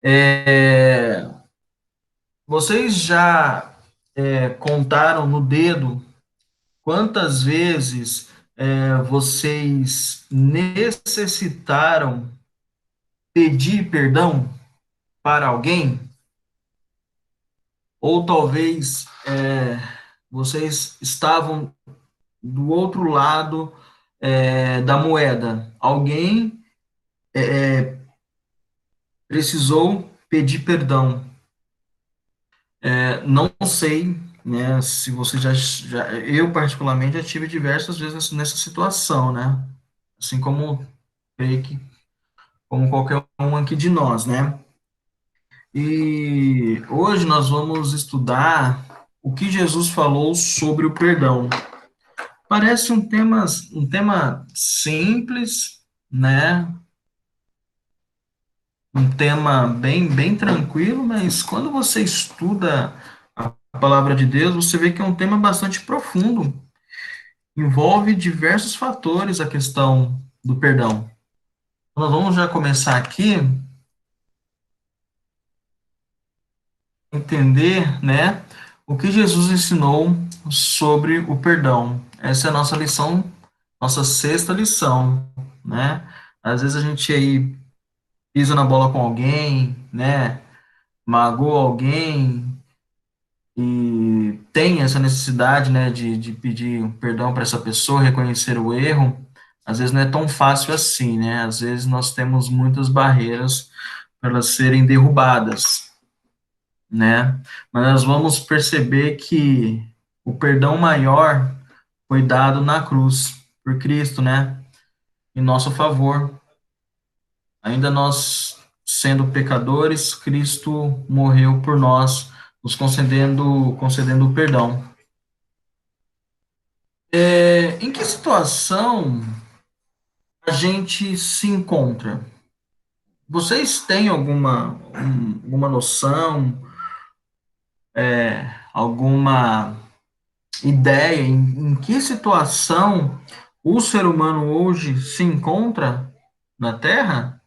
É, vocês já contaram no dedo quantas vezes vocês necessitaram pedir perdão para alguém? Ou talvez vocês estavam do outro lado da moeda. Alguém precisou pedir perdão. Não sei, né, se você eu particularmente já tive diversas vezes nessa situação, né? Assim como creio que como qualquer um aqui de nós, né? E hoje nós vamos estudar o que Jesus falou sobre o perdão. Parece um tema simples, né? Um tema bem tranquilo, mas quando você estuda a palavra de Deus, você vê que é um tema bastante profundo. Envolve diversos fatores a questão do perdão. Nós vamos já começar aqui a entender, né, o que Jesus ensinou sobre o perdão. Essa é a nossa lição, nossa sexta lição, né? Às vezes a gente aí pisa na bola com alguém, né? Magoa alguém e tem essa necessidade, né, de pedir perdão para essa pessoa, reconhecer o erro. Às vezes não é tão fácil assim, né? Às vezes nós temos muitas barreiras para elas serem derrubadas, né? Mas nós vamos perceber que o perdão maior foi dado na cruz por Cristo, né? Em nosso favor. Ainda nós, sendo pecadores, Cristo morreu por nós, nos concedendo o perdão. Em que situação a gente se encontra? Vocês têm alguma noção, alguma ideia em que situação o ser humano hoje se encontra na Terra?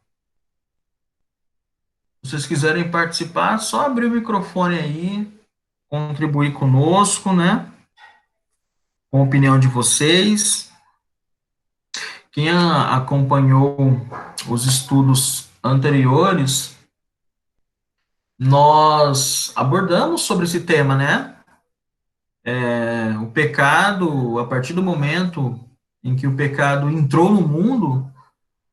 Se vocês quiserem participar, só abrir o microfone aí, contribuir conosco, né? Com a opinião de vocês. Quem acompanhou os estudos anteriores, nós abordamos sobre esse tema, né? O pecado, a partir do momento em que o pecado entrou no mundo,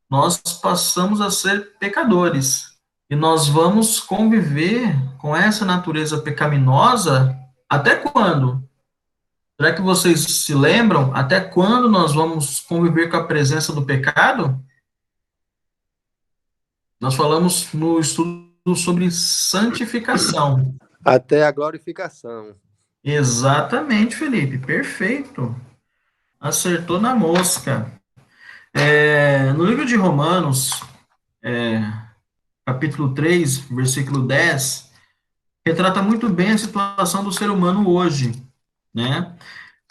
nós passamos a ser pecadores. E nós vamos conviver com essa natureza pecaminosa até quando? Será que vocês se lembram até quando nós vamos conviver com a presença do pecado? Nós falamos no estudo sobre santificação. Até a glorificação. Exatamente, Felipe, perfeito. Acertou na mosca. No livro de Romanos, capítulo 3, versículo 10, retrata muito bem a situação do ser humano hoje, né?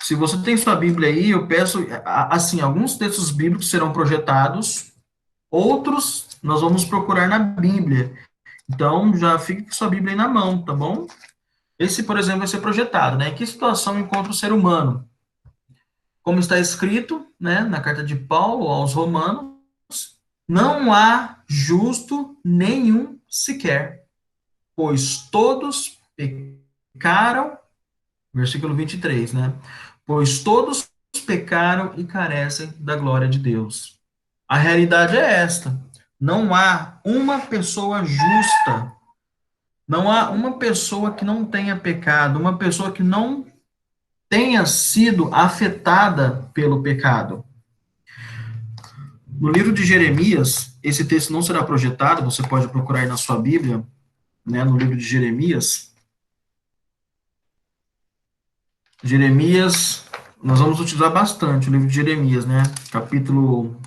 Se você tem sua Bíblia aí, eu peço, assim, alguns textos bíblicos serão projetados, outros nós vamos procurar na Bíblia. Então, já fique com sua Bíblia aí na mão, tá bom? Esse, por exemplo, vai ser projetado, né? Em que situação encontra o ser humano? Como está escrito, né, na carta de Paulo aos Romanos, não há justo nenhum sequer, pois todos pecaram, versículo 23, né? Pois todos pecaram e carecem da glória de Deus. A realidade é esta: não há uma pessoa justa, não há uma pessoa que não tenha pecado, uma pessoa que não tenha sido afetada pelo pecado. No livro de Jeremias, esse texto não será projetado, você pode procurar aí na sua Bíblia, né, no livro de Jeremias. Jeremias, nós vamos utilizar bastante o livro de Jeremias, né? Capítulo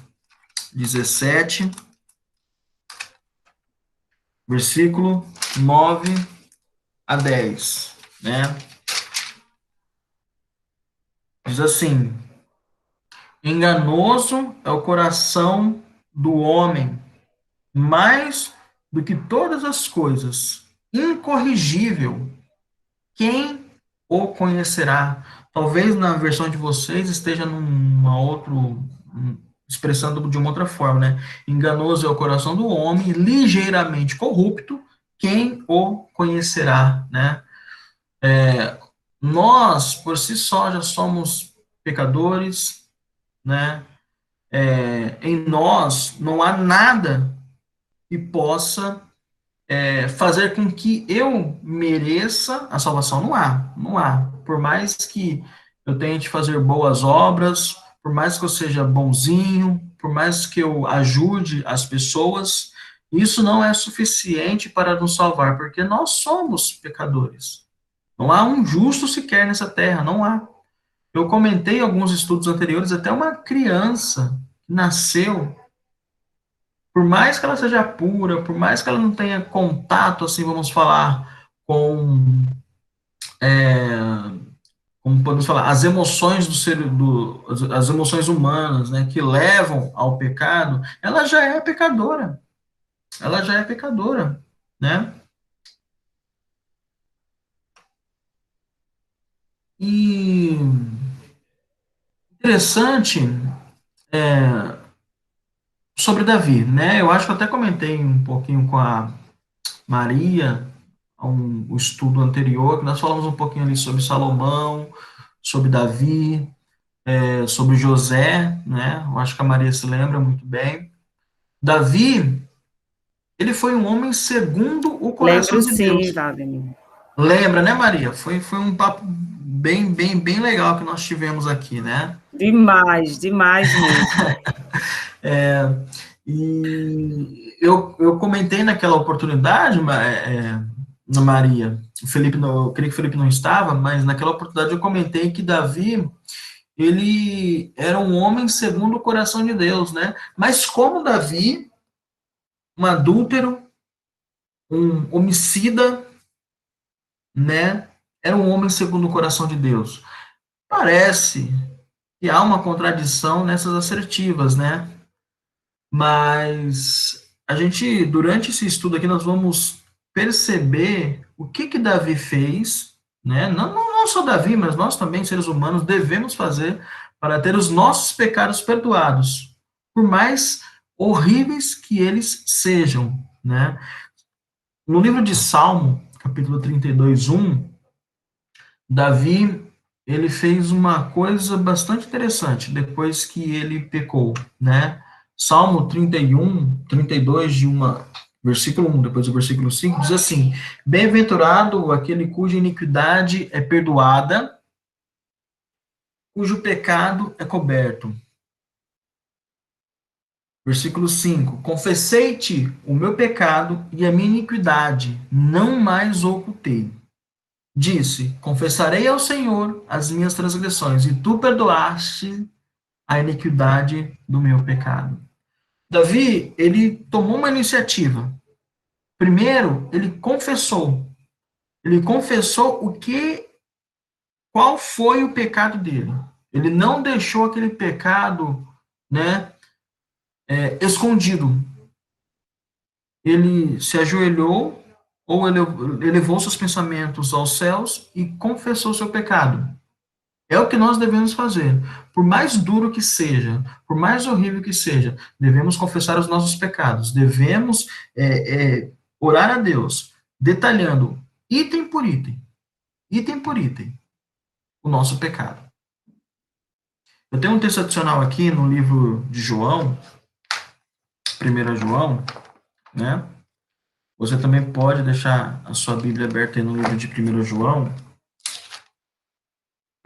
17, versículo 9 a 10, né? Diz assim: enganoso é o coração do homem, mais do que todas as coisas, incorrigível, quem o conhecerá? Talvez na versão de vocês esteja numa outro expressando de uma outra forma, né? Enganoso é o coração do homem, ligeiramente corrupto, quem o conhecerá, né? Nós, por si só, já somos pecadores, né? Em nós não há nada que possa fazer com que eu mereça a salvação. Não há, não há. Por mais que eu tente fazer boas obras, por mais que eu seja bonzinho, por mais que eu ajude as pessoas, isso não é suficiente para nos salvar, porque nós somos pecadores. Não há um justo sequer nessa terra, não há. Eu comentei em alguns estudos anteriores, até uma criança que nasceu, por mais que ela seja pura, por mais que ela não tenha contato, assim, vamos falar, com, como podemos falar, as emoções as emoções humanas, né, que levam ao pecado, ela já é pecadora. Ela já é pecadora, né? E interessante sobre Davi, né? Eu acho que eu até comentei um pouquinho com a Maria, um estudo anterior, que nós falamos um pouquinho ali sobre Salomão, sobre Davi, sobre José, né? Eu acho que a Maria se lembra muito bem. Davi, ele foi um homem segundo o coração Lembro de sim, Deus. Wagner. Lembra, né, Maria? Foi um papo bem legal que nós tivemos aqui, né? Demais, demais mesmo. E eu comentei naquela oportunidade, Maria, o Felipe não, eu creio que o Felipe não estava, mas naquela oportunidade eu comentei que Davi, ele era um homem segundo o coração de Deus, né? Mas como Davi, um adúltero, um homicida, né? Era um homem segundo o coração de Deus. Parece que há uma contradição nessas assertivas, né? Mas a gente, durante esse estudo aqui, nós vamos perceber o que que Davi fez, né? Não só Davi, mas nós também, seres humanos, devemos fazer para ter os nossos pecados perdoados, por mais horríveis que eles sejam, né? No livro de Salmo, capítulo 32, 1, Davi, ele fez uma coisa bastante interessante depois que ele pecou, né? Salmo 31, 32, versículo 1, depois do versículo 5, diz assim: Bem-aventurado aquele cuja iniquidade é perdoada, cujo pecado é coberto. Versículo 5: Confessei-te o meu pecado e a minha iniquidade, não mais ocultei. Disse: Confessarei ao Senhor as minhas transgressões, e tu perdoaste a iniquidade do meu pecado. Davi, ele tomou uma iniciativa. Primeiro, ele confessou. Ele confessou qual foi o pecado dele. Ele não deixou aquele pecado, né, escondido. Ele se ajoelhou ou elevou seus pensamentos aos céus e confessou seu pecado. É o que nós devemos fazer. Por mais duro que seja, por mais horrível que seja, devemos confessar os nossos pecados. Devemos orar a Deus, detalhando item por item, o nosso pecado. Eu tenho um texto adicional aqui no livro de João, 1 João, né? Você também pode deixar a sua Bíblia aberta aí no livro de 1 João,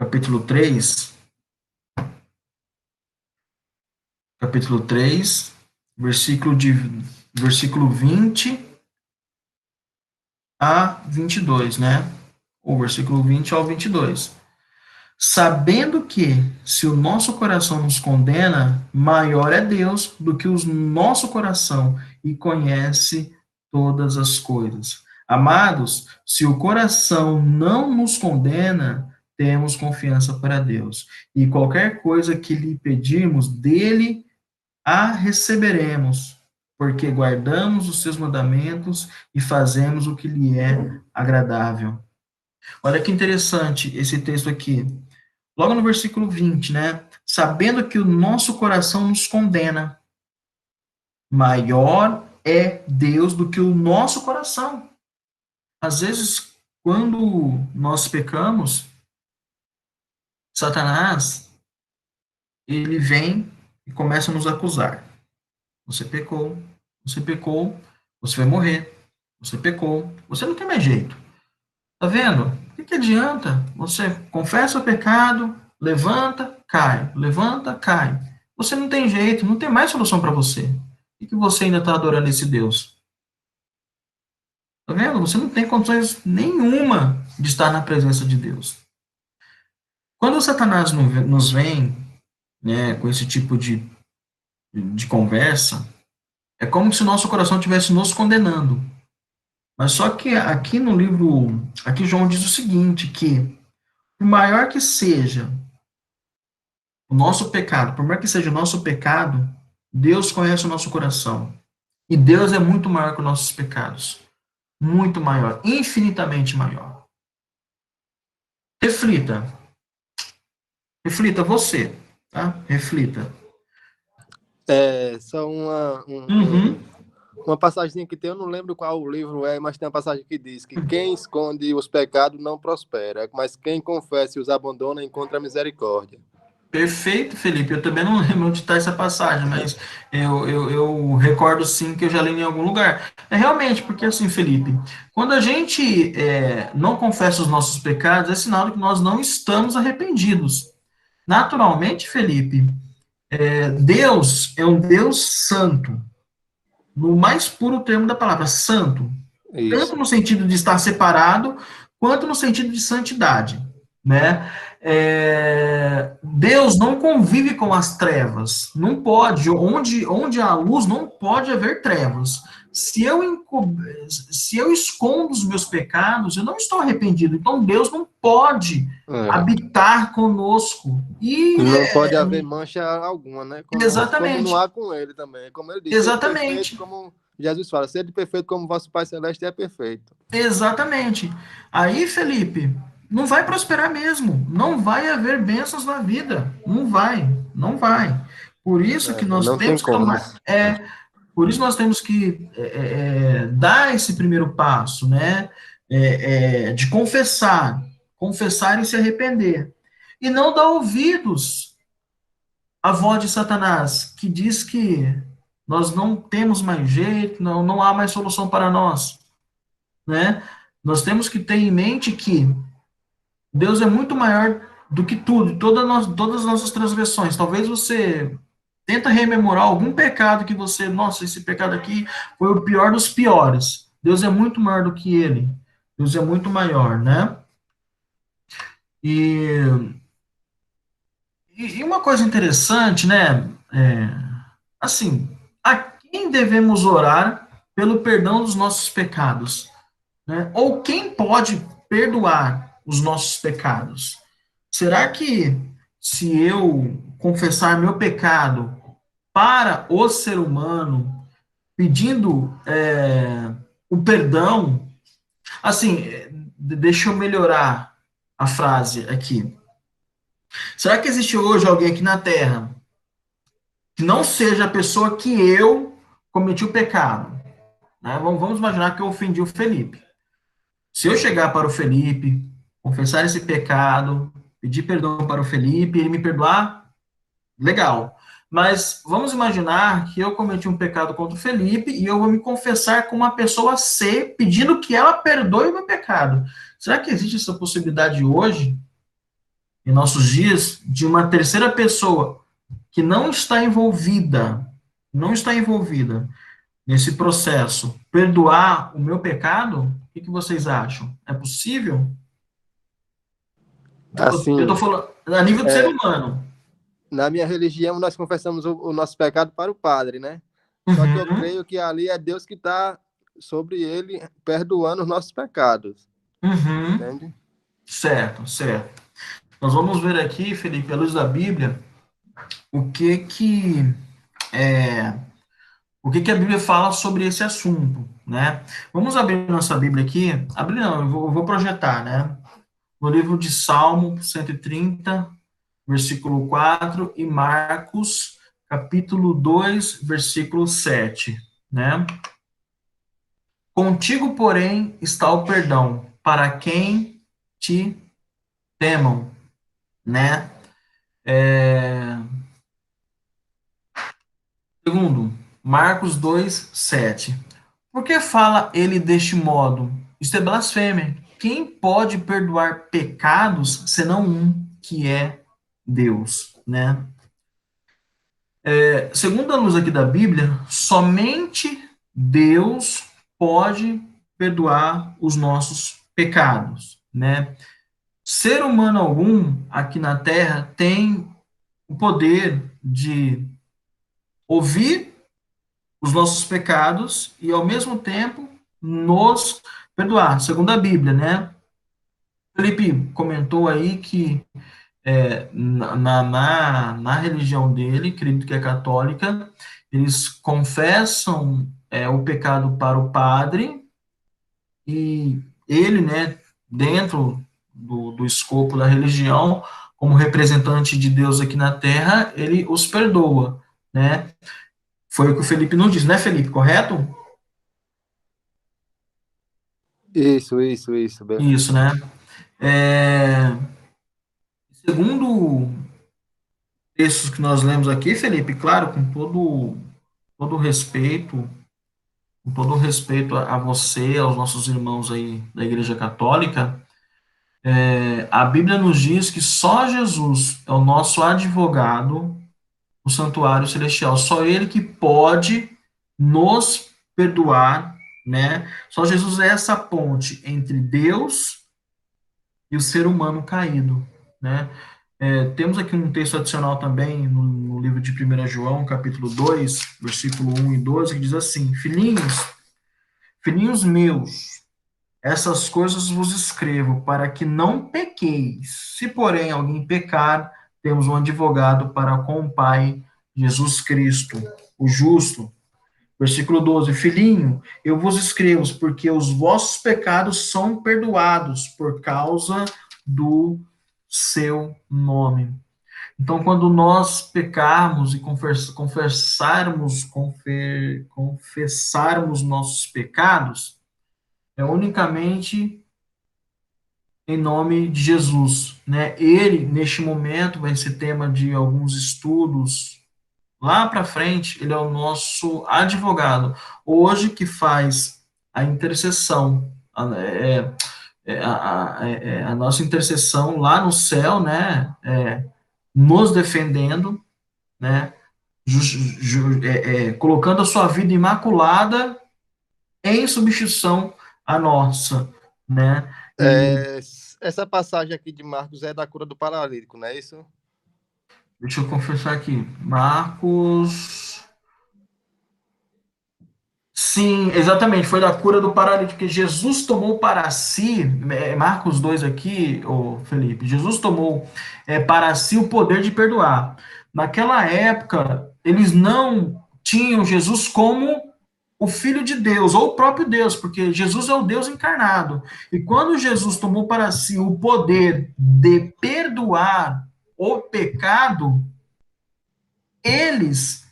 capítulo 3, versículo 20 a 22, né? O versículo 20 ao 22. Sabendo que, se o nosso coração nos condena, maior é Deus do que o nosso coração e conhece todas as coisas. Amados, se o coração não nos condena, temos confiança para Deus. E qualquer coisa que lhe pedirmos dele, a receberemos. porque guardamos os seus mandamentos e fazemos o que lhe é agradável. Olha que interessante esse texto aqui. Logo no versículo 20, né? Sabendo que o nosso coração nos condena, maior é Deus do que o nosso coração. Às vezes, quando nós pecamos, Satanás, ele vem e começa a nos acusar. Você pecou, você vai morrer. Você pecou, você não tem mais jeito. Tá vendo? O que adianta? Você confessa o pecado, levanta, cai. Você não tem jeito, não tem mais solução para você. Por que você ainda está adorando esse Deus? Tá vendo? Você não tem condições nenhuma de estar na presença de Deus. Quando Satanás nos vem, né, com esse tipo de conversa, é como se o nosso coração estivesse nos condenando. Mas só que aqui no livro, aqui João diz o seguinte, que por maior que seja o nosso pecado, por maior que seja o nosso pecado, Deus conhece o nosso coração. E Deus é muito maior que os nossos pecados. Muito maior, infinitamente maior. Reflita. Reflita você, tá? Reflita. Só Uhum. uma passagem que tem, eu não lembro qual o livro é, mas tem uma passagem que diz que quem esconde os pecados não prospera, mas quem confessa e os abandona encontra misericórdia. Perfeito, Felipe. Eu também não lembro onde está essa passagem, mas eu recordo sim que eu já li em algum lugar. É realmente, porque assim, Felipe, quando a gente não confessa os nossos pecados, é sinal de que nós não estamos arrependidos. Naturalmente, Felipe, Deus é um Deus santo, no mais puro termo da palavra, santo. Tanto Isso. no sentido de estar separado, quanto no sentido de santidade, né? Deus não convive com as trevas, não pode, onde há luz não pode haver trevas. Se eu escondo os meus pecados, eu não estou arrependido, então Deus não pode É. habitar conosco. E não pode haver mancha alguma, né? Como não Exatamente, há com ele também. Como ele disse, sede perfeito exatamente. como Jesus fala, sede perfeito como vosso Pai Celeste é perfeito. Exatamente. Aí, Felipe, não vai prosperar mesmo. Não vai haver bênçãos na vida. Não vai. Não vai. Por isso que nós Não tem temos que como. tomar. Por isso nós temos que dar esse primeiro passo, né? De confessar e se arrepender. E não dar ouvidos à voz de Satanás, que diz que nós não temos mais jeito, não há mais solução para nós, né? Nós temos que ter em mente que Deus é muito maior do que tudo, todas as nossas transgressões. Talvez você tenta rememorar algum pecado que você, nossa, esse pecado aqui foi o pior dos piores. Deus é muito maior do que ele. Deus é muito maior, né? E, e uma coisa interessante, né? Assim, a quem devemos orar pelo perdão dos nossos pecados? Né? Ou quem pode perdoar os nossos pecados? Será que se eu confessar meu pecado para o ser humano, pedindo o perdão, assim, deixa eu melhorar a frase aqui. Será que existe hoje alguém aqui na Terra que não seja a pessoa que eu cometi o pecado? Né? Vamos imaginar que eu ofendi o Felipe. Se eu chegar para o Felipe, confessar esse pecado, pedir perdão para o Felipe, ele me perdoar, legal. Mas vamos imaginar que eu cometi um pecado contra o Felipe e eu vou me confessar com uma pessoa C, pedindo que ela perdoe o meu pecado. Será que existe essa possibilidade hoje, em nossos dias, de uma terceira pessoa que não está envolvida nesse processo, perdoar o meu pecado? O que vocês acham? É possível? Eu Assim, estou falando a nível de ser é, humano. na minha religião, nós confessamos o nosso pecado para o Padre, né? Só que eu Uhum, creio que ali é Deus que está sobre ele, perdoando os nossos pecados. uhum. Entende? Certo, certo. Nós vamos ver aqui, Felipe, à luz da Bíblia, o que que é, O que que a Bíblia fala sobre esse assunto, né? Vamos abrir nossa Bíblia aqui. Abrir não, eu vou projetar, né? No livro de Salmo 130, versículo 4, e Marcos, capítulo 2, versículo 7, né? Contigo, porém, está o perdão, para quem te temam, né? Segundo, Marcos 2, 7. Por que fala ele deste modo? Isto é blasfêmia. Quem pode perdoar pecados senão um, que é Deus, né? Segundo a luz aqui da Bíblia, somente Deus pode perdoar os nossos pecados, né? Ser humano algum aqui na Terra tem o poder de ouvir os nossos pecados e, ao mesmo tempo, nos perdoar, segundo a Bíblia, né? Felipe comentou aí que na religião dele, acredito que é católica, eles confessam o pecado para o padre e ele, né, dentro do escopo da religião, como representante de Deus aqui na Terra, ele os perdoa, né? Foi o que o Felipe nos disse, né, Felipe? Correto? Isso, bem. Isso, né? É, segundo textos que nós lemos aqui, Felipe, claro, todo respeito, com todo respeito a você, aos nossos irmãos aí da Igreja Católica, a Bíblia nos diz que só Jesus é o nosso advogado no santuário celestial, só ele que pode nos perdoar, né? Só Jesus é essa ponte entre Deus e o ser humano caído, né? Temos aqui um texto adicional também no livro de 1 João, capítulo 2, versículo 1 e 12, que diz assim: filhinhos meus, essas coisas vos escrevo para que não pequeis. Se, porém, alguém pecar, temos um advogado para com o Pai, Jesus Cristo, o justo. Versículo 12: filhinho, eu vos escrevo porque os vossos pecados são perdoados por causa do seu nome. Então, quando nós pecarmos e confessarmos nossos pecados, é unicamente em nome de Jesus, né? Ele, neste momento, vai ser tema de alguns estudos. Lá para frente, ele é o nosso advogado. Hoje que faz a intercessão, a nossa intercessão lá no céu, né? Nos defendendo, né? Colocando a sua vida imaculada em substituição à nossa, né? E É, essa passagem aqui de Marcos é da cura do paralítico, não é isso? deixa eu confessar aqui, Marcos. Sim, exatamente, foi da cura do paralítico, que Jesus tomou para si, Marcos 2 aqui, ô Felipe, Jesus tomou para si o poder de perdoar. Naquela época, eles não tinham Jesus como o Filho de Deus, ou o próprio Deus, porque Jesus é o Deus encarnado. E quando Jesus tomou para si o poder de perdoar o pecado, eles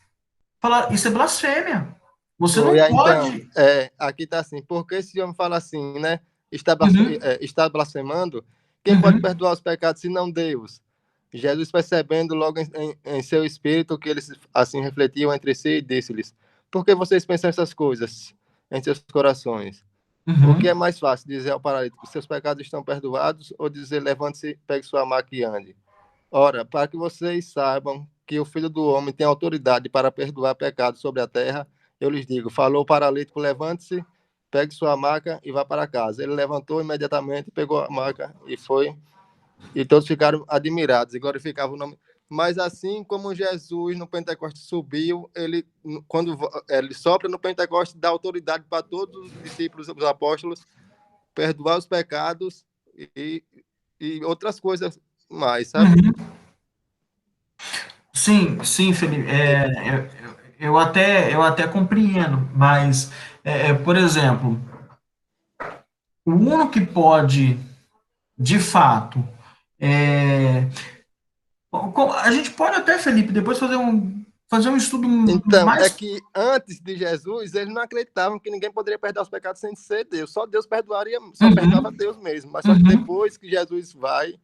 falaram, isso é blasfêmia. Você Foi, não então, pode. aqui está assim, porque esse homem fala assim, né? Está, Uhum, está blasfemando, quem pode uhum. perdoar os pecados se não Deus? Jesus, percebendo logo em seu espírito que eles assim refletiam entre si, disse-lhes: por que vocês pensam essas coisas em seus corações? O que é Uhum, mais fácil, dizer ao paralítico: seus pecados estão perdoados, ou dizer: levante-se, pegue sua maca e ande? Ora, para que vocês saibam que o Filho do Homem tem autoridade para perdoar pecados sobre a terra, eu lhes digo: falou o paralítico, levante-se, pegue sua maca e vá para casa. Ele levantou imediatamente, pegou a maca e foi. E todos ficaram admirados e glorificavam o nome. Mas assim como Jesus no Pentecostes subiu, ele, quando ele sopra no Pentecostes, dá autoridade para todos os discípulos, os apóstolos, perdoar os pecados e, e outras coisas mais, sabe? uhum. Sim, sim, Felipe. eu até compreendo, mas, por exemplo, o único que pode, de fato, é, a gente pode até, Felipe, depois fazer um estudo Então, é mais. que antes de Jesus, eles não acreditavam que ninguém poderia perdoar os pecados sem ser Deus. Só Deus perdoaria, só perdoava Uhum, Deus mesmo. Mas só que uhum. depois que Jesus vai,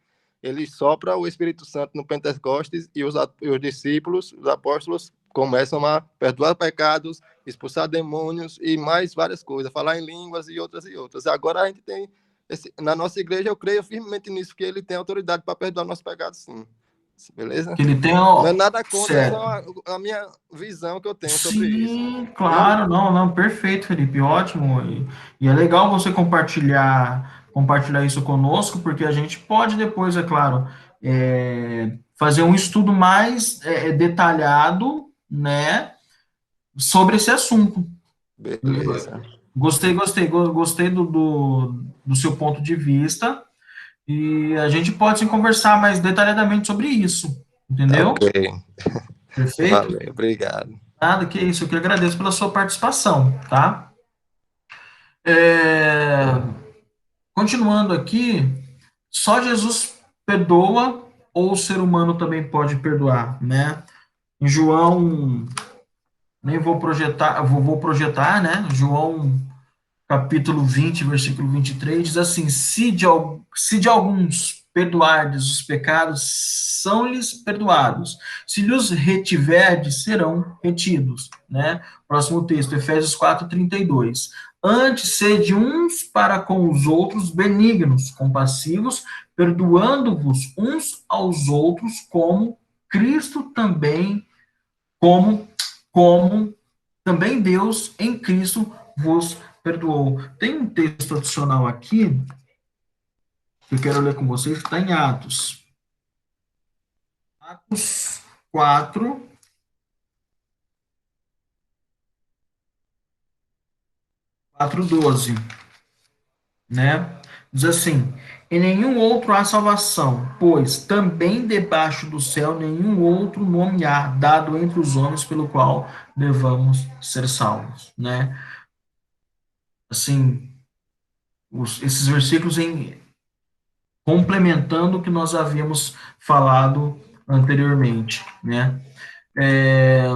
ele sopra o Espírito Santo no Pentecostes e os discípulos, os apóstolos, começam a perdoar pecados, expulsar demônios e mais várias coisas, falar em línguas e outras e outras. Agora a gente tem, na nossa igreja, eu creio firmemente nisso, que ele tem autoridade para perdoar nossos pecados, sim. Beleza? Que ele tem, Não é ó, nada contra, é certo. só a minha visão que eu tenho sobre isso. Sim, Viu? claro, não, não, perfeito, Felipe, ótimo. E é legal você compartilhar isso conosco, porque a gente pode depois, é claro, fazer um estudo mais detalhado, né, sobre esse assunto. Beleza. Gostei do seu ponto de vista, e a gente pode sim, conversar mais detalhadamente sobre isso, Tá entendeu? ok. Perfeito? Valeu, obrigado. Nada, que isso, eu que agradeço pela sua participação, tá? É, continuando aqui, só Jesus perdoa ou o ser humano também pode perdoar, né? Em João, nem vou projetar, vou projetar, né? João capítulo 20, versículo 23, diz assim: se de alguns perdoardes os pecados, são-lhes perdoados. Se lhes retiverdes, serão retidos. Né? Próximo texto, Efésios 4, 32. Antes, sede uns para com os outros benignos, compassivos, perdoando-vos uns aos outros, como Cristo também, como, como também Deus em Cristo vos perdoou. Tem um texto adicional aqui que eu quero ler com vocês, que está em Atos. Atos 4, 4:12, né? Diz assim: em nenhum outro há salvação, pois também debaixo do céu nenhum outro nome há dado entre os homens pelo qual devamos ser salvos, né? Assim, esses versículos complementando o que nós havíamos falado anteriormente, né? É,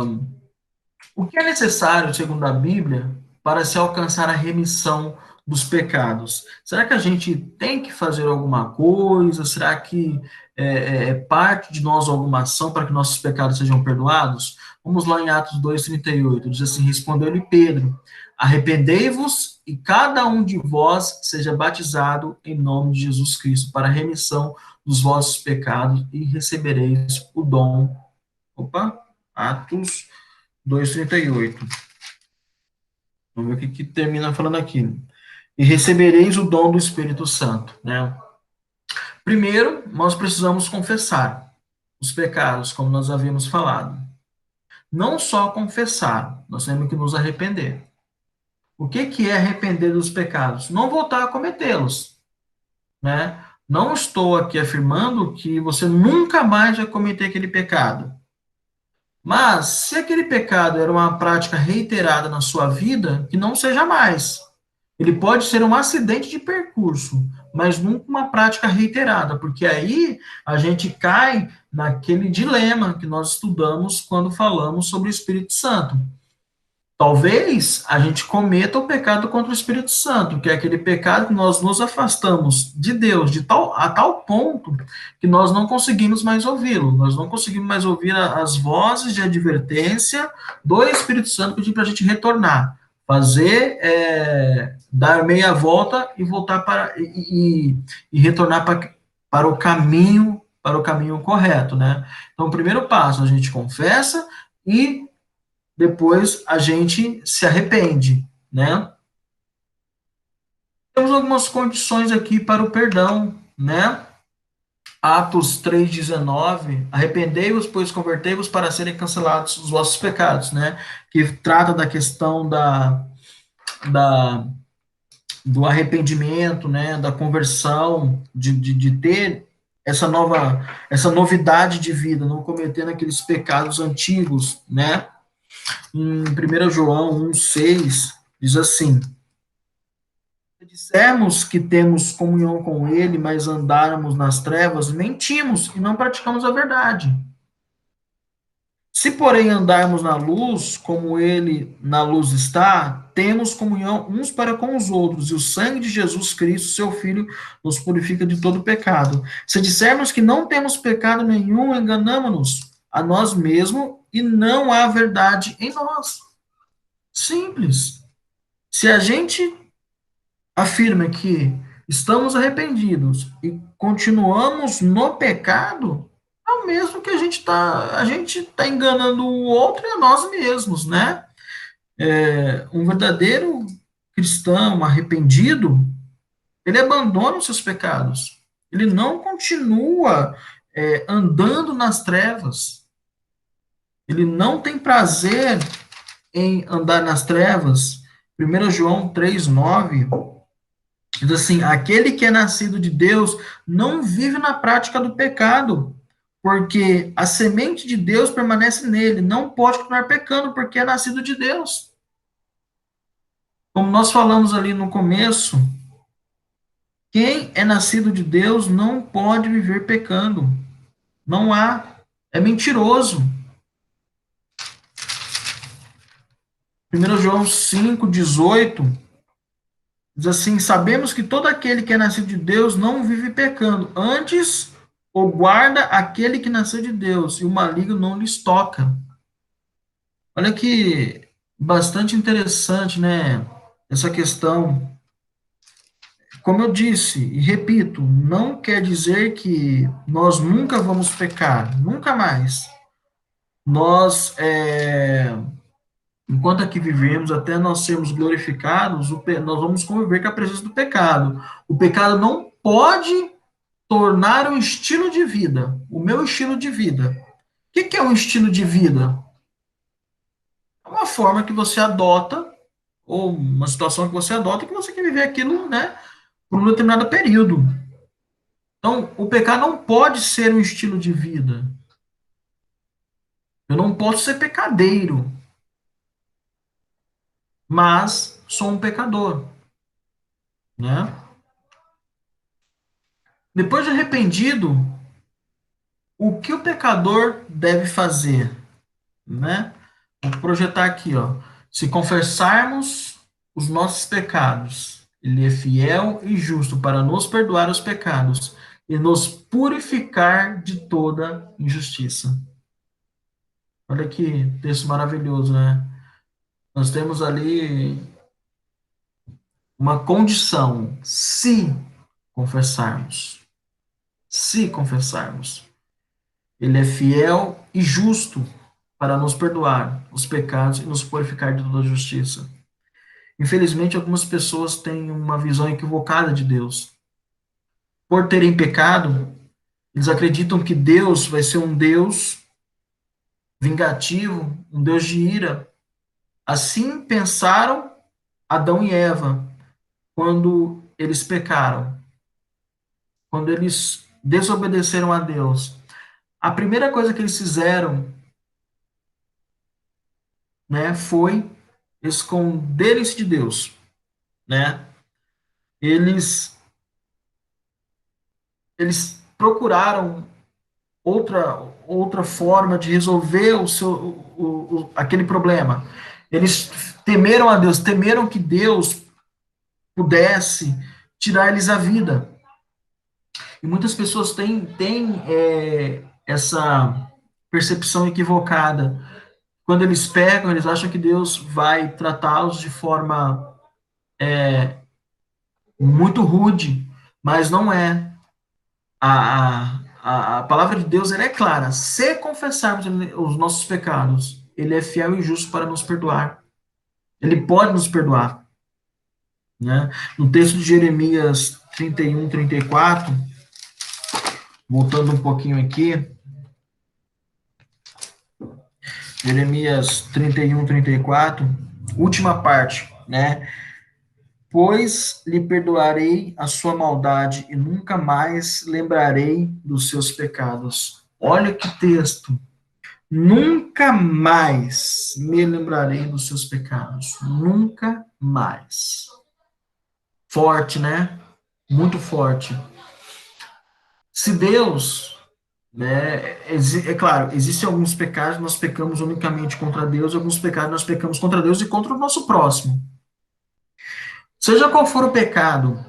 o que é necessário, segundo a Bíblia, para se alcançar a remissão dos pecados? Será que a gente tem que fazer alguma coisa? Será que é parte de nós alguma ação para que nossos pecados sejam perdoados? Vamos lá em Atos 2:38, diz assim: respondeu-lhe Pedro: arrependei-vos e cada um de vós seja batizado em nome de Jesus Cristo para a remissão dos vossos pecados e recebereis o dom. Opa, Atos 2:38. Vamos ver o que termina falando aqui. E recebereis o dom do Espírito Santo, né? Primeiro, nós precisamos confessar os pecados, como nós havíamos falado. Não só confessar, nós temos que nos arrepender. O que é arrepender dos pecados? Não voltar a cometê-los, né? Não estou aqui afirmando que você nunca mais vai cometer aquele pecado. Mas, se aquele pecado era uma prática reiterada na sua vida, que não seja mais. Ele pode ser um acidente de percurso, mas nunca uma prática reiterada, porque aí a gente cai naquele dilema que nós estudamos quando falamos sobre o Espírito Santo. Talvez a gente cometa o pecado contra o Espírito Santo, que é aquele pecado que nós nos afastamos de Deus a tal ponto que nós não conseguimos mais ouvi-lo, nós não conseguimos mais ouvir as vozes de advertência do Espírito Santo pedindo para a gente retornar, fazer, dar meia volta e voltar e retornar para o caminho correto, né? Então, o primeiro passo, a gente confessa e depois a gente se arrepende, né? Temos algumas condições aqui para o perdão, né? Atos 3:19, arrependei-vos, pois convertei-vos para serem cancelados os vossos pecados, né? Que trata da questão da, do arrependimento, né? Da conversão, de ter essa novidade de vida, não cometendo aqueles pecados antigos, né? Em 1 João 1,6, diz assim: se dissermos que temos comunhão com ele, mas andarmos nas trevas, mentimos e não praticamos a verdade. Se, porém, andarmos na luz, como ele na luz está, temos comunhão uns para com os outros, e o sangue de Jesus Cristo, seu Filho, nos purifica de todo pecado. Se dissermos que não temos pecado nenhum, enganamos-nos a nós mesmos e não há verdade em nós. Simples. Se a gente afirma que estamos arrependidos e continuamos no pecado, é o mesmo que a gente tá enganando o outro e a nós mesmos, né? Um verdadeiro cristão arrependido, ele abandona os seus pecados. Ele não continua andando nas trevas. Ele não tem prazer em andar nas trevas. 1 João 3,9 diz assim: aquele que é nascido de Deus não vive na prática do pecado, porque a semente de Deus permanece nele, não pode continuar pecando, porque é nascido de Deus. Como nós falamos ali no começo, quem é nascido de Deus não pode viver pecando. Não há. É mentiroso. 1 João 5,18 diz assim: sabemos que todo aquele que é nascido de Deus não vive pecando, antes o guarda aquele que nasceu de Deus, e o maligno não lhes toca. Olha que bastante interessante, né? Essa questão. Como eu disse e repito, não quer dizer que nós nunca vamos pecar, nunca mais. Nós, enquanto aqui vivemos, até nós sermos glorificados, nós vamos conviver com a presença do pecado. O pecado não pode tornar um estilo de vida, o meu estilo de vida. O que é um estilo de vida? É uma forma que você adota, ou uma situação que você adota, que você quer viver aquilo, né, por um determinado período. Então, o pecado não pode ser um estilo de vida. Eu não posso ser pecadeiro, mas sou um pecador, né? Depois de arrependido, o que o pecador deve fazer, né? Vou projetar aqui, ó. Se confessarmos os nossos pecados, ele é fiel e justo para nos perdoar os pecados e nos purificar de toda injustiça. Olha que texto maravilhoso, né? Nós temos ali uma condição, se confessarmos. Se confessarmos. Ele é fiel e justo para nos perdoar os pecados e nos purificar de toda justiça. Infelizmente, algumas pessoas têm uma visão equivocada de Deus. Por terem pecado, eles acreditam que Deus vai ser um Deus vingativo, um Deus de ira. Assim pensaram Adão e Eva quando eles pecaram, quando eles desobedeceram a Deus. A primeira coisa que eles fizeram, né, foi esconderem-se de Deus, né? Eles procuraram outra forma de resolver aquele problema. Eles temeram a Deus, temeram que Deus pudesse tirar-lhes a vida. E muitas pessoas têm essa percepção equivocada. Quando eles pecam, eles acham que Deus vai tratá-los de forma muito rude, mas não é. A palavra de Deus ela é clara. Se confessarmos os nossos pecados, ele é fiel e justo para nos perdoar. Ele pode nos perdoar. Né? No texto de Jeremias 31, 34, voltando um pouquinho aqui, Jeremias 31, 34, última parte, né? Pois lhe perdoarei a sua maldade e nunca mais lembrarei dos seus pecados. Olha que texto. Nunca mais me lembrarei dos seus pecados. Nunca mais. Forte, né? Muito forte. Se Deus, né, é claro, existem alguns pecados que nós pecamos unicamente contra Deus, e alguns pecados nós pecamos contra Deus e contra o nosso próximo. Seja qual for o pecado,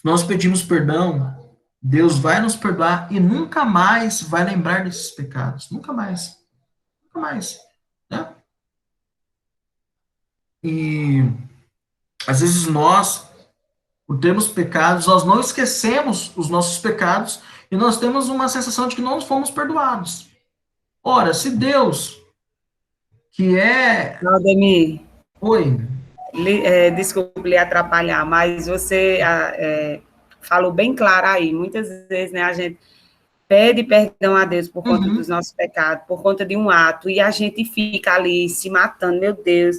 nós pedimos perdão, Deus vai nos perdoar e nunca mais vai lembrar desses pecados. Nunca mais. Nunca mais. Né? E às vezes nós, por termos pecados, nós não esquecemos os nossos pecados e nós temos uma sensação de que não fomos perdoados. Ora, se Deus, que é. Claudemir, Oi. desculpe lhe atrapalhar, mas você falou bem claro aí. Muitas vezes, né, a gente pede perdão a Deus por conta dos nossos pecados, por conta de um ato, e a gente fica ali se matando, meu Deus,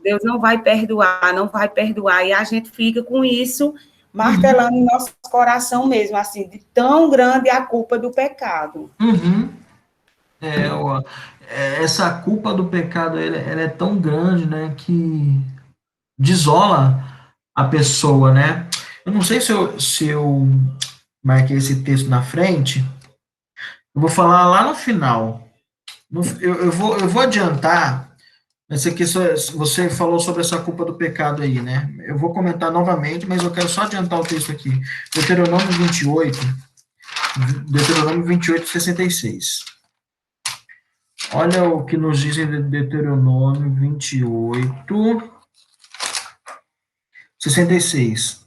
Deus não vai perdoar, não vai perdoar, e a gente fica com isso martelando em nosso coração mesmo, assim, de tão grande a culpa do pecado. Essa culpa do pecado, ela é tão grande, né, que desola a pessoa, né? Eu não sei se eu marquei esse texto na frente, eu vou falar lá no final. Eu vou adiantar, esse aqui, você falou sobre essa culpa do pecado aí, né? Eu vou comentar novamente, mas eu quero só adiantar o texto aqui. Deuteronômio 28, 66. Olha o que nos diz em Deuteronômio 28, 66.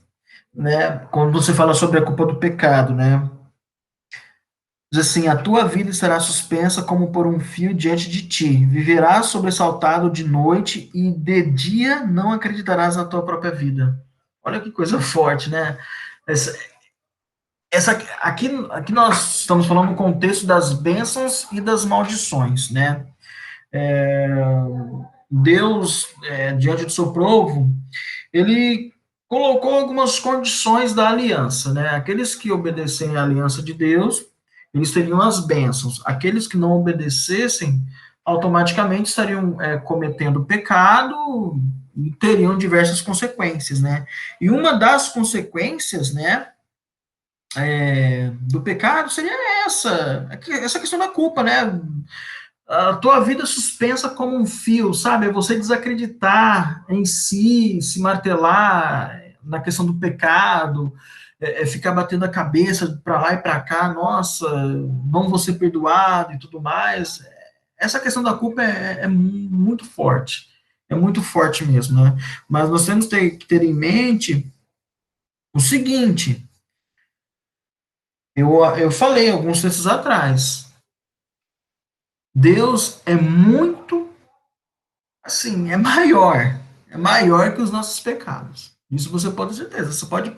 Né? Quando você fala sobre a culpa do pecado, né? Diz assim, a tua vida estará suspensa como por um fio diante de ti. Viverás sobressaltado de noite e de dia não acreditarás na tua própria vida. Olha que coisa forte, né? Aqui nós estamos falando no contexto das bênçãos e das maldições, né? Deus, diante do seu povo, ele colocou algumas condições da aliança, né? Aqueles que obedecem à aliança de Deus, eles teriam as bênçãos. Aqueles que não obedecessem, automaticamente estariam cometendo pecado e teriam diversas consequências, né? E uma das consequências, né, do pecado seria essa questão da culpa, né? A tua vida suspensa como um fio, sabe? É você desacreditar em si, se martelar na questão do pecado, ficar batendo a cabeça para lá e para cá, nossa, não vou ser perdoado e tudo mais. Essa questão da culpa é muito forte mesmo, né? Mas nós temos que ter em mente o seguinte, eu falei alguns textos atrás, Deus é muito, assim, é maior que os nossos pecados. Isso você pode ter certeza. Você pode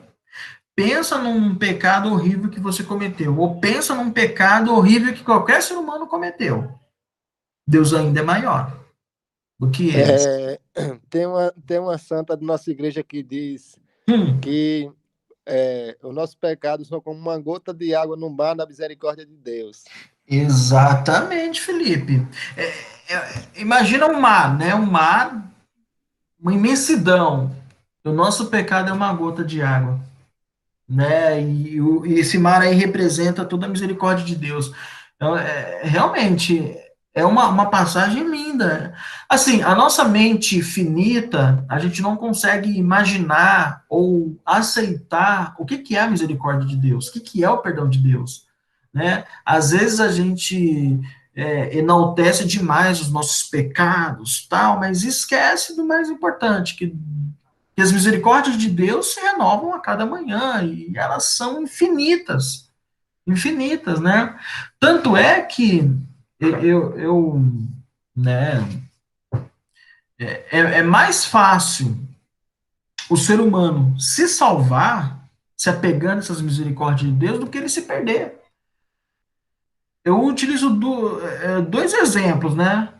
pensa num pecado horrível que você cometeu, ou pensa num pecado horrível que qualquer ser humano cometeu. Deus ainda é maior do que eles. Tem uma santa da nossa igreja que diz que os nossos pecados são como uma gota de água no mar da misericórdia de Deus. Exatamente, Felipe. Imagina um mar, né? Um mar, uma imensidão. O nosso pecado é uma gota de água, né? E esse mar aí representa toda a misericórdia de Deus. Então, realmente é uma passagem linda. Assim, a nossa mente finita, a gente não consegue imaginar ou aceitar o que é a misericórdia de Deus, o que é o perdão de Deus, né? Às vezes a gente enaltece demais os nossos pecados, tal, mas esquece do mais importante, que as misericórdias de Deus se renovam a cada manhã e elas são infinitas, infinitas, né? Tanto é que né, é mais fácil o ser humano se salvar se apegando a essas misericórdias de Deus do que ele se perder. Eu utilizo dois exemplos, né,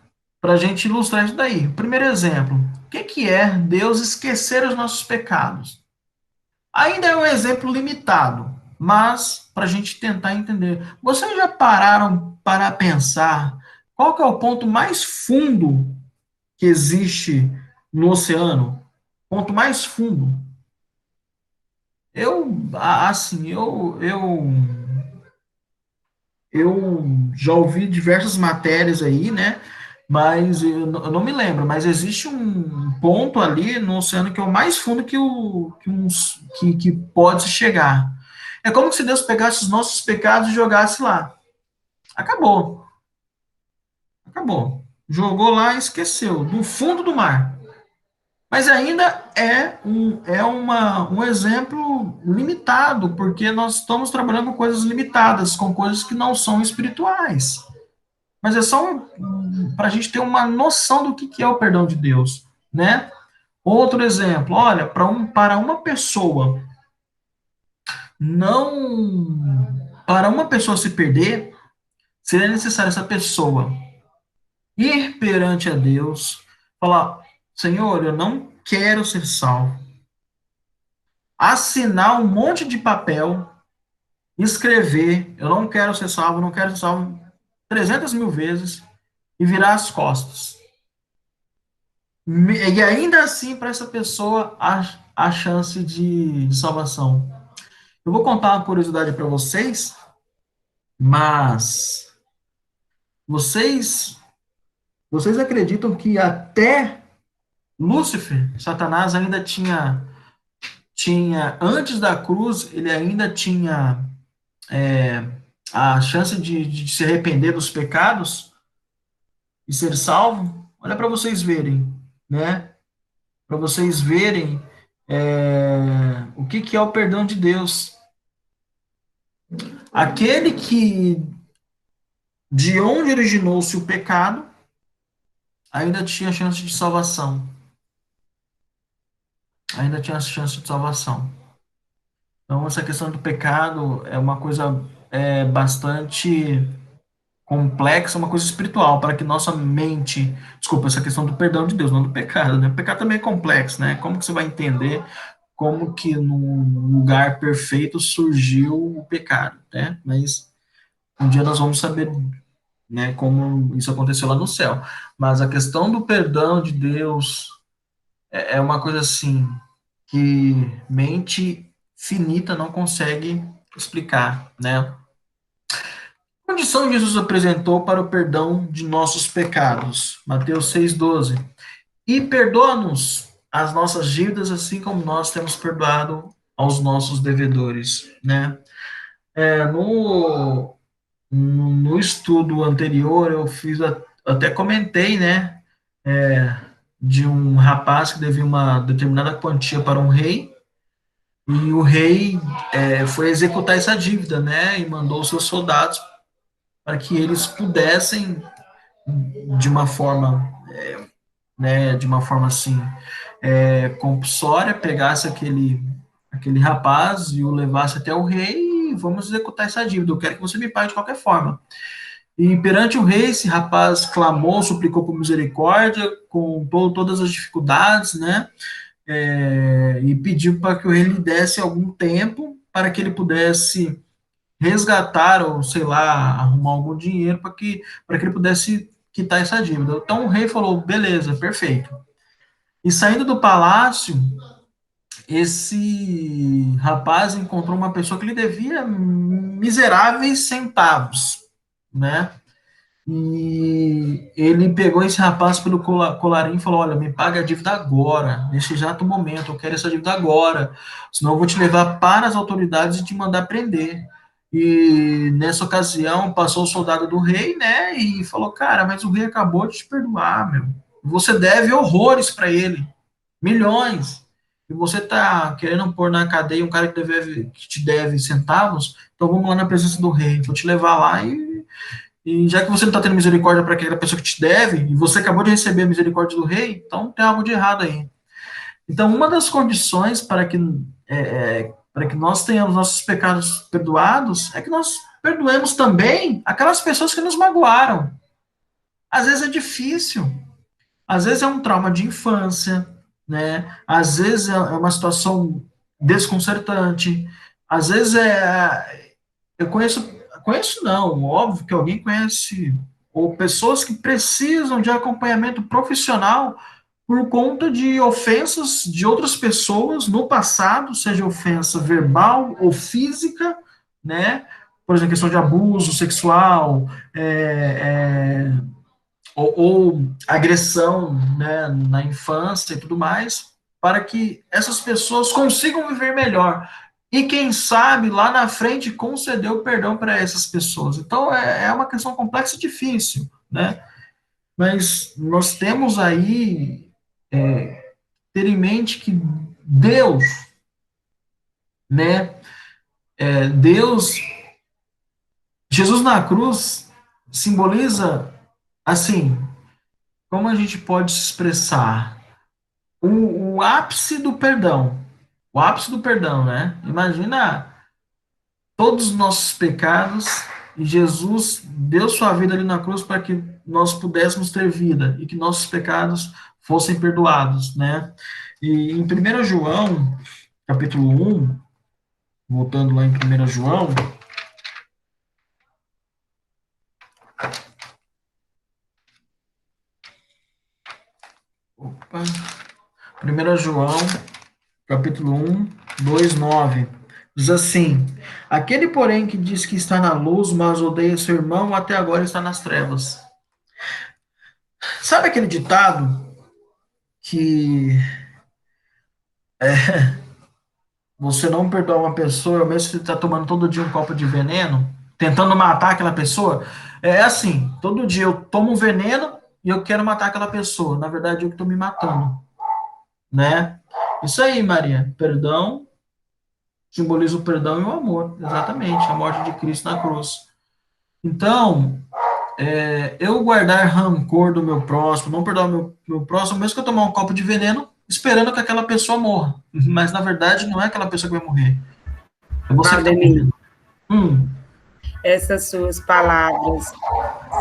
para a gente ilustrar isso daí. Primeiro exemplo, o que é Deus esquecer os nossos pecados? Ainda é um exemplo limitado, mas para a gente tentar entender. Vocês já pararam para pensar Qual que é o ponto mais fundo que existe no oceano? Ponto mais fundo. Eu já ouvi diversas matérias aí, né? Mas eu não me lembro. Mas existe um ponto ali no oceano que é o mais fundo que pode se chegar. É como se Deus pegasse os nossos pecados e jogasse lá. Acabou. Acabou. Jogou lá e esqueceu. Do fundo do mar. Mas ainda um exemplo limitado, porque nós estamos trabalhando com coisas limitadas, com coisas que não são espirituais. Mas é só para a gente ter uma noção do que é o perdão de Deus, né? Outro exemplo, olha, para uma pessoa para uma pessoa se perder, seria necessário essa pessoa ir perante a Deus, falar, Senhor, eu não quero ser salvo. Assinar um monte de papel, escrever, eu não quero ser salvo, não quero ser salvo 300 mil vezes e virar as costas. E ainda assim, para essa pessoa, a chance de salvação. Eu vou contar uma curiosidade para vocês, mas vocês, vocês acreditam que até Lúcifer, Satanás, ainda tinha antes da cruz, ele ainda tinha a chance de se arrepender dos pecados e ser salvo? Olha para vocês verem, né? Para vocês verem o que é o perdão de Deus. Aquele que, de onde originou-se o pecado, ainda tinha chance de salvação. Ainda tinha chance de salvação. Então, essa questão do pecado é uma coisa bastante complexa, uma coisa espiritual, para que nossa mente, desculpa, essa questão do perdão de Deus, não do pecado, né? O pecado também é complexo, né? Como que você vai entender como que no lugar perfeito surgiu o pecado, né? Mas um dia nós vamos saber, né, como isso aconteceu lá no céu. Mas a questão do perdão de Deus é uma coisa assim que mente finita não consegue explicar, né? Que condição Jesus apresentou para o perdão de nossos pecados? Mateus 6,12. E perdoa-nos as nossas dívidas, assim como nós temos perdoado aos nossos devedores, né? No estudo anterior, eu até comentei, né, de um rapaz que devia uma determinada quantia para um rei, e o rei foi executar essa dívida, né, e mandou seus soldados para que eles pudessem, de uma forma, assim, compulsória, pegasse aquele rapaz e o levasse até o rei e vamos executar essa dívida, eu quero que você me pague de qualquer forma. E perante o rei, esse rapaz clamou, suplicou por misericórdia, contou todas as dificuldades, né? E pediu para que o rei lhe desse algum tempo para que ele pudesse resgatar ou, sei lá, arrumar algum dinheiro para que ele pudesse quitar essa dívida. Então o rei falou, beleza, perfeito. E saindo do palácio, esse rapaz encontrou uma pessoa que lhe devia miseráveis centavos, né? E ele pegou esse rapaz pelo colarinho e falou, olha, me paga a dívida agora, nesse exato momento, eu quero essa dívida agora, senão eu vou te levar para as autoridades e te mandar prender. E nessa ocasião passou o soldado do rei, né, e falou, cara, mas o rei acabou de te perdoar, meu, você deve horrores para ele, milhões, e você tá querendo pôr na cadeia um cara que te deve centavos, então vamos lá na presença do rei, vou te levar lá e já que você não está tendo misericórdia para aquela pessoa que te deve, e você acabou de receber a misericórdia do rei, então tem algo de errado aí. Então, uma das condições para que nós tenhamos nossos pecados perdoados é que nós perdoemos também aquelas pessoas que nos magoaram. Às vezes é difícil, às vezes é um trauma de infância, né? Às vezes é uma situação desconcertante, às vezes eu conheço não, óbvio que alguém conhece ou pessoas que precisam de acompanhamento profissional por conta de ofensas de outras pessoas no passado, seja ofensa verbal ou física, né? Por exemplo, questão de abuso sexual, ou agressão, né, na infância e tudo mais, para que essas pessoas consigam viver melhor. E quem sabe lá na frente conceder o perdão para essas pessoas. Então é uma questão complexa e difícil, né? Mas nós temos aí ter em mente que Deus, né? Deus, Jesus na cruz simboliza, assim, como a gente pode se expressar? O ápice do perdão. O ápice do perdão, né? Imagina todos os nossos pecados e Jesus deu sua vida ali na cruz para que nós pudéssemos ter vida e que nossos pecados fossem perdoados, né? E em 1 João, capítulo 1, voltando lá em 1 João, opa, 1 João, capítulo 1, 2, 9, diz assim: aquele, porém, que diz que está na luz, mas odeia seu irmão, até agora está nas trevas. Sabe aquele ditado que você não perdoa uma pessoa, mesmo se você está tomando todo dia um copo de veneno, tentando matar aquela pessoa? É assim, todo dia eu tomo um veneno e eu quero matar aquela pessoa. Na verdade, eu que estou me matando, né? Isso aí, Maria. Perdão simboliza o perdão e o amor. Exatamente, a morte de Cristo na cruz. Então, eu guardar rancor do meu próximo, não perdoar meu próximo, mesmo que eu tomar um copo de veneno, esperando que aquela pessoa morra. Mas, na verdade, não é aquela pessoa que vai morrer. É você que está Valdemir, morrendo. essas suas palavras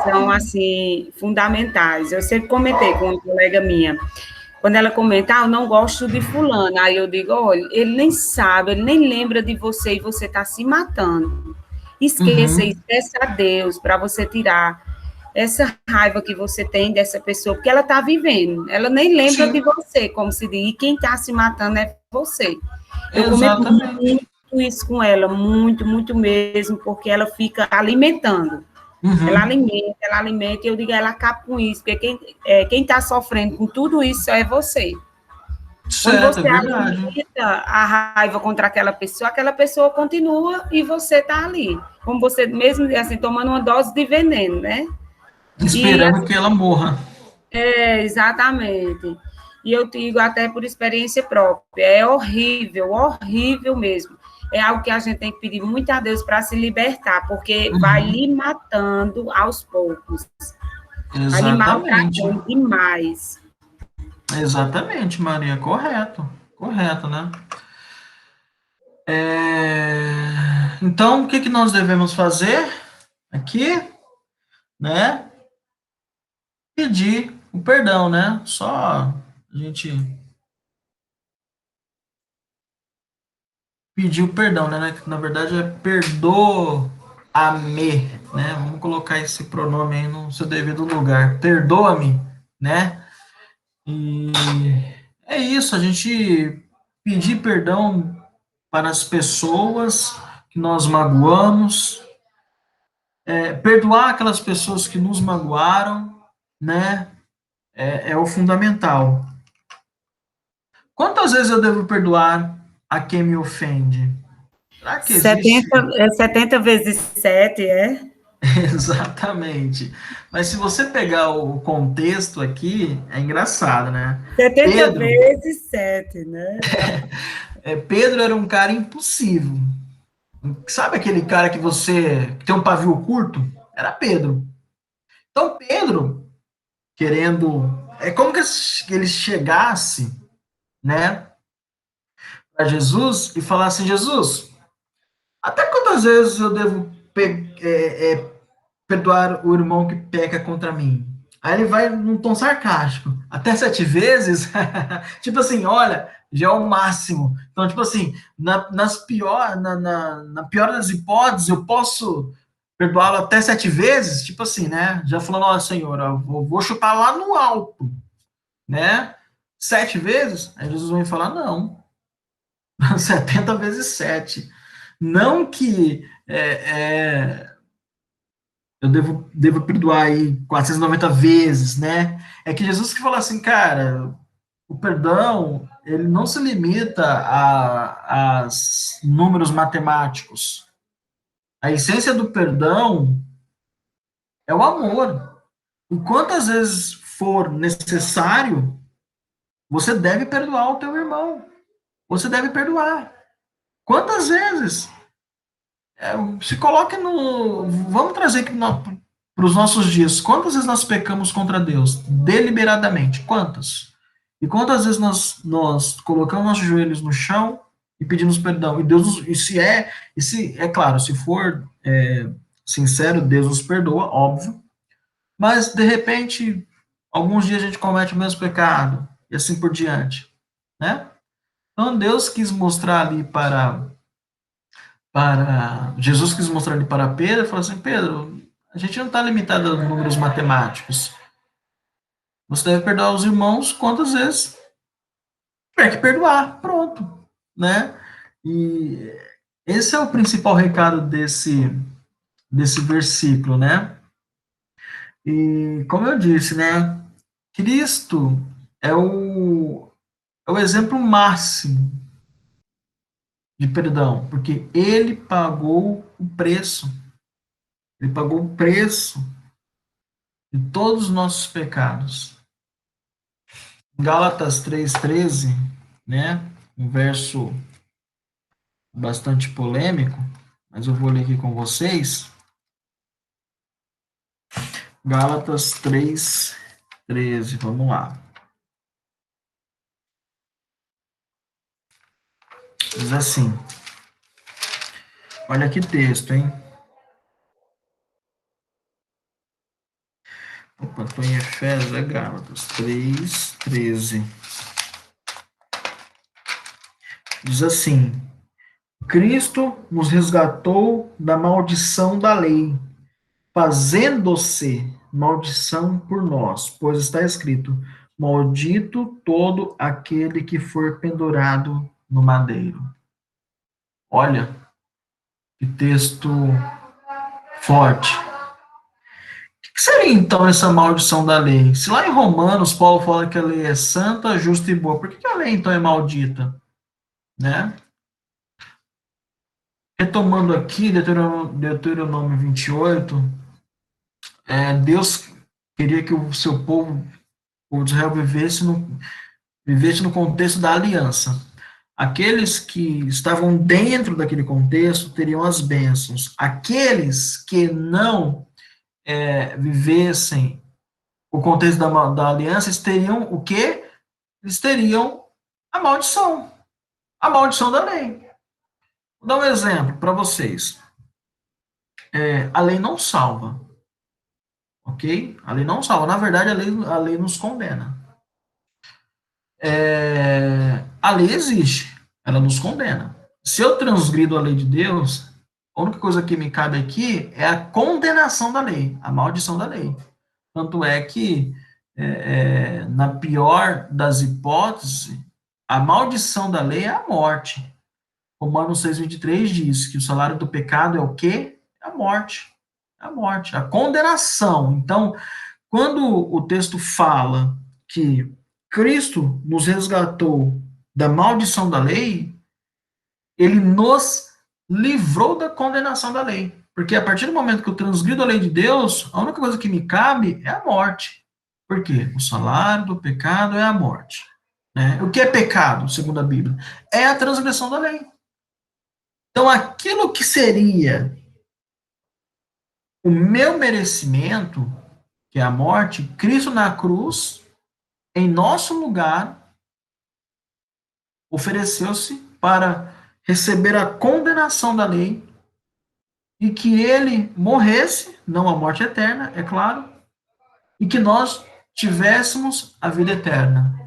são, assim, fundamentais. Eu sempre comentei com uma colega minha, quando ela comenta, eu não gosto de fulano, aí eu digo, olha, ele nem sabe, ele nem lembra de você e você está se matando. Esqueça isso, peça a Deus para você tirar essa raiva que você tem dessa pessoa, porque ela está vivendo, ela nem lembra de Sim, você, como se diz, e quem está se matando é você. Eu comento exatamente. muito isso com ela, muito, muito mesmo, porque ela fica alimentando. Uhum. Ela alimenta, e eu digo, ela acaba com isso, porque quem está sofrendo com tudo isso é você. Quando Certo, é você verdade. alimenta a raiva contra aquela pessoa continua e você está ali. Como você mesmo, assim, tomando uma dose de veneno, né? E, Esperando assim, que ela morra. exatamente. E eu digo até por experiência própria, é horrível, horrível mesmo. É algo que a gente tem que pedir muito a Deus para se libertar, porque vai lhe Uhum. matando aos poucos, vai lhe Exatamente. maltratando demais. Exatamente, Maria. Correto. Correto, né? Então, o que que nós devemos fazer aqui, né? Pedir o perdão, né? Só a gente pedir o perdão, né? Que na verdade é perdoa-me, né? Vamos colocar esse pronome aí no seu devido lugar. Perdoa-me, né? E é isso, a gente pedir perdão para as pessoas que nós magoamos, perdoar aquelas pessoas que nos magoaram, né? É o fundamental. Quantas vezes eu devo perdoar a quem me ofende? Será que existe? 70 vezes 7, é? Exatamente. Mas se você pegar o contexto aqui, é engraçado, né? 70 Pedro, vezes 7, né? Pedro era um cara impossível. Sabe aquele cara que tem um pavio curto? Era Pedro. Então Pedro, querendo, é como que ele chegasse, né, para Jesus e falasse: Jesus, até quantas vezes eu devo perdoar o irmão que peca contra mim? Aí ele vai num tom sarcástico. Até 7 vezes? Tipo assim, olha, já é o máximo. Então, tipo assim, na pior das hipóteses, eu posso perdoá-lo até 7 vezes, tipo assim, né? Já falando, ó, Senhor, eu vou chutar lá no alto, né? 7 vezes? Aí Jesus vai falar, não, 70 vezes 7. Não que eu devo perdoar aí 490 vezes, né? É que Jesus que fala assim, cara, o perdão, ele não se limita a números matemáticos. A essência do perdão é o amor. E quantas vezes for necessário, você deve perdoar o teu irmão. Você deve perdoar. Quantas vezes? Se coloque no. Vamos trazer aqui para os nossos dias. Quantas vezes nós pecamos contra Deus? Deliberadamente. Quantas? E quantas vezes nós colocamos nossos joelhos no chão e pedimos perdão? E Deus, se é claro, se for sincero, Deus nos perdoa, óbvio. Mas, de repente, alguns dias a gente comete o mesmo pecado, e assim por diante, né? Então, Deus quis mostrar ali Jesus quis mostrar ali para Pedro, e falou assim, Pedro, a gente não está limitado a números matemáticos. Você deve perdoar os irmãos quantas vezes tiver que perdoar, pronto, né? E esse é o principal recado desse versículo, né? E como eu disse, né? Cristo é o exemplo máximo de perdão, porque ele pagou o preço. Ele pagou o preço de todos os nossos pecados. Gálatas 3:13, né? Um verso bastante polêmico, mas eu vou ler aqui com vocês. Gálatas 3:13, vamos lá. Diz assim, olha que texto, hein? Opa, estou em Efésios, é Gálatas 3:13. Diz assim, Cristo nos resgatou da maldição da lei, fazendo-se maldição por nós, pois está escrito, maldito todo aquele que for pendurado no madeiro. Olha, que texto forte. O que seria então essa maldição da lei? Se lá em Romanos Paulo fala que a lei é santa, justa e boa, por que a lei então é maldita? Né? Retomando aqui, Deuteronômio 28, Deus queria que o seu povo, o de Israel, vivesse no contexto da aliança. Aqueles que estavam dentro daquele contexto teriam as bênçãos. Aqueles que não vivessem o contexto da aliança, eles teriam o quê? Eles teriam a maldição da lei. Vou dar um exemplo para vocês. A lei não salva, ok? A lei não salva. Na verdade, a lei nos condena. A lei existe, ela nos condena. Se eu transgrido a lei de Deus, a única coisa que me cabe aqui é a condenação da lei, a maldição da lei. Tanto é que, na pior das hipóteses, a maldição da lei é a morte. Romanos 6:23 diz que o salário do pecado é o quê? É a morte. É a morte, a condenação. Então, quando o texto fala que Cristo nos resgatou da maldição da lei, ele nos livrou da condenação da lei. Porque a partir do momento que eu transgrido a lei de Deus, a única coisa que me cabe é a morte. Por quê? O salário do pecado é a morte. Né? O que é pecado, segundo a Bíblia? É a transgressão da lei. Então, aquilo que seria o meu merecimento, que é a morte, Cristo na cruz, em nosso lugar, ofereceu-se para receber a condenação da lei e que ele morresse, não a morte eterna, é claro, e que nós tivéssemos a vida eterna.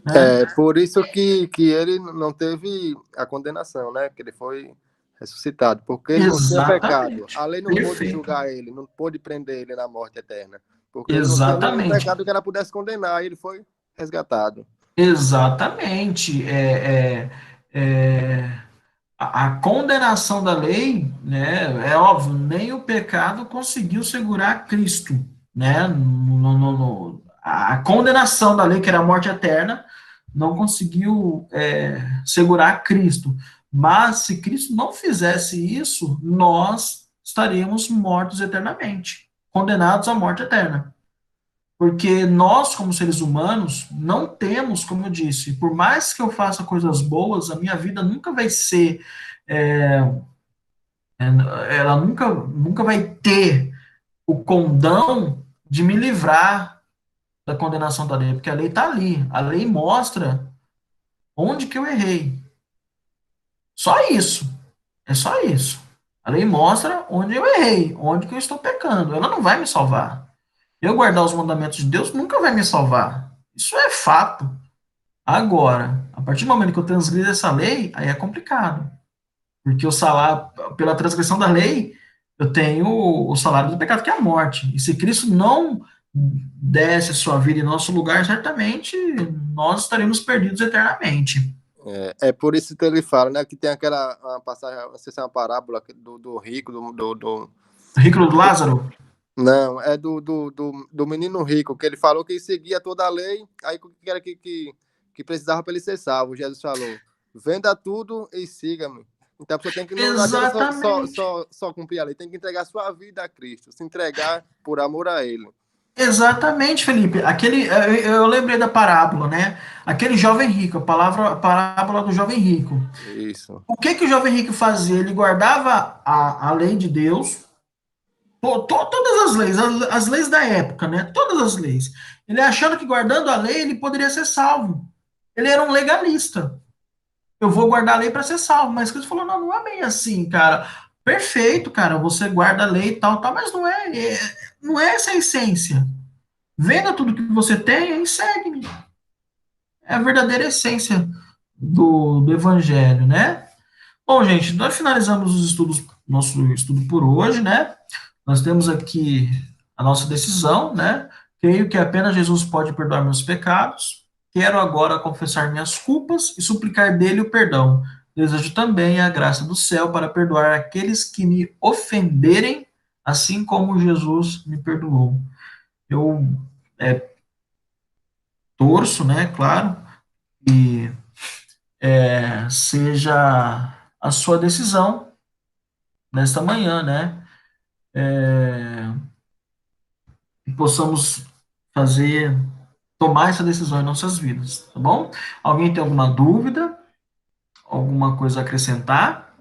Né? Por isso que ele não teve a condenação, né? Que ele foi ressuscitado, porque ele não tinha pecado. Exatamente. A lei não pôde julgar ele, não pôde prender ele na morte eterna, porque ele não tinha nenhum Exatamente. pecado que ela pudesse condenar, ele foi resgatado. Exatamente. A condenação da lei, né, é óbvio, nem o pecado conseguiu segurar Cristo, né, a condenação da lei, que era a morte eterna, não conseguiu segurar Cristo, mas se Cristo não fizesse isso, nós estaríamos mortos eternamente, condenados à morte eterna. Porque nós, como seres humanos, não temos, como eu disse, por mais que eu faça coisas boas, a minha vida nunca vai ser, é, ela nunca vai ter o condão de me livrar da condenação da lei, porque a lei está ali, a lei mostra onde que eu errei. Só isso, é só isso. A lei mostra onde eu errei, onde que eu estou pecando. Ela não vai me salvar. Eu guardar os mandamentos de Deus nunca vai me salvar. Isso é fato. Agora, a partir do momento que eu transgrido essa lei, aí é complicado. Porque o salário, pela transgressão da lei, eu tenho o salário do pecado, que é a morte. E se Cristo não desse a sua vida em nosso lugar, certamente nós estaremos perdidos eternamente. É por isso que ele fala, né, que tem aquela uma passagem, não sei se é uma parábola do rico, do... Rico do Lázaro? Não, é do menino rico, que ele falou que seguia toda a lei, aí o que era que precisava para ele ser salvo. Jesus falou, venda tudo e siga-me. Então a pessoa tem que não adianta só cumprir a lei, tem que entregar sua vida a Cristo, se entregar por amor a Ele. Exatamente, Felipe. Eu lembrei da parábola, né? Aquele jovem rico, a parábola do jovem rico. Isso. O que o jovem rico fazia? Ele guardava a lei de Deus, todas as leis, as leis da época, né? Todas as leis. Ele achando que guardando a lei ele poderia ser salvo. Ele era um legalista. Eu vou guardar a lei para ser salvo. Mas Cristo falou: não é bem assim, cara. Perfeito, cara. Você guarda a lei e tal, mas não é essa a essência. Venda tudo que você tem e segue-me. É a verdadeira essência do evangelho, né? Bom, gente, nós finalizamos nosso estudo por hoje, né? Nós temos aqui a nossa decisão, né? Creio que apenas Jesus pode perdoar meus pecados. Quero agora confessar minhas culpas e suplicar dele o perdão. Desejo também a graça do céu para perdoar aqueles que me ofenderem, assim como Jesus me perdoou. Eu torço, né, claro, que seja a sua decisão nesta manhã, né? Que possamos tomar essa decisão em nossas vidas, tá bom? Alguém tem alguma dúvida? Alguma coisa a acrescentar?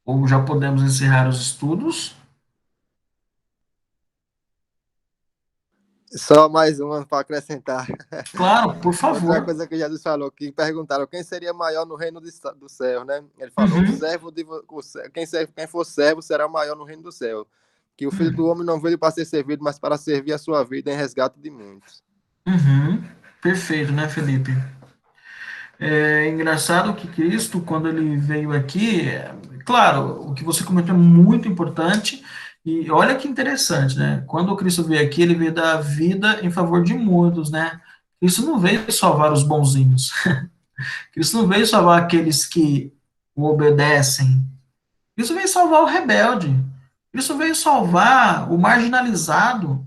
Ou já podemos encerrar os estudos? Só mais uma para acrescentar. Claro, por Outra favor. coisa que Jesus falou, que perguntaram quem seria maior no reino do céu, né? Ele falou, quem for servo será maior no reino do céu. Que o Filho do Homem não veio para ser servido, mas para servir a sua vida em resgate de muitos. Perfeito, né, Felipe? É engraçado que Cristo, quando ele veio aqui, claro, o que você comentou é muito importante, e olha que interessante, né? Quando Cristo veio aqui, ele veio dar vida em favor de muitos, né? Cristo não veio salvar os bonzinhos. Cristo não veio salvar aqueles que o obedecem. Cristo veio salvar o rebelde. Cristo veio salvar o marginalizado.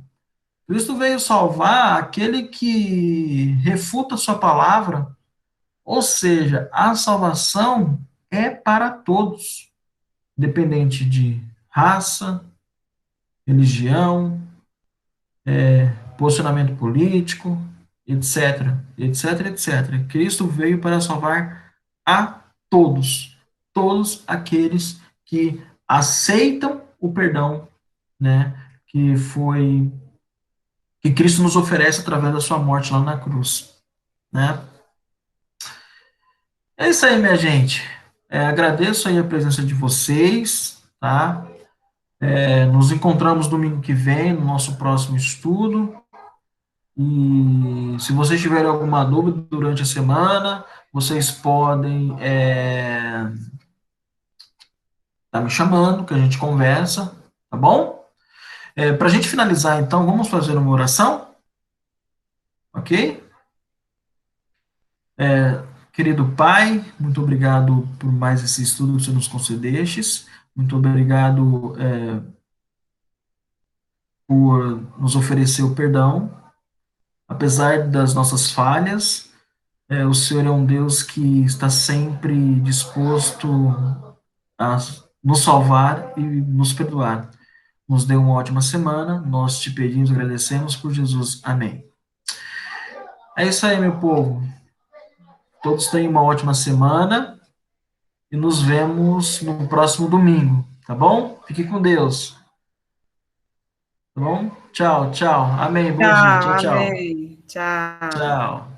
Cristo veio salvar aquele que refuta a sua palavra. Ou seja, a salvação é para todos, independente de raça, religião, posicionamento político, etc, etc, etc. Cristo veio para salvar a todos aqueles que aceitam o perdão, né, que Cristo nos oferece através da sua morte lá na cruz, né? É isso aí, minha gente. Agradeço aí a presença de vocês, tá? Nos encontramos domingo que vem no nosso próximo estudo. E se vocês tiverem alguma dúvida durante a semana, vocês podem tá me chamando, que a gente conversa, tá bom? Para a gente finalizar, então, vamos fazer uma oração, ok? Querido Pai, muito obrigado por mais esse estudo que você nos concedestes, muito obrigado por nos oferecer o perdão, apesar das nossas falhas, o Senhor é um Deus que está sempre disposto a nos salvar e nos perdoar. Nos dê uma ótima semana, nós te pedimos e agradecemos por Jesus. Amém. É isso aí, meu povo. Todos tenham uma ótima semana e nos vemos no próximo domingo, tá bom? Fique com Deus. Tá bom? Tchau, tchau. Amém. Bom dia. Tchau, Tchau, tchau. amém. Tchau. Tchau.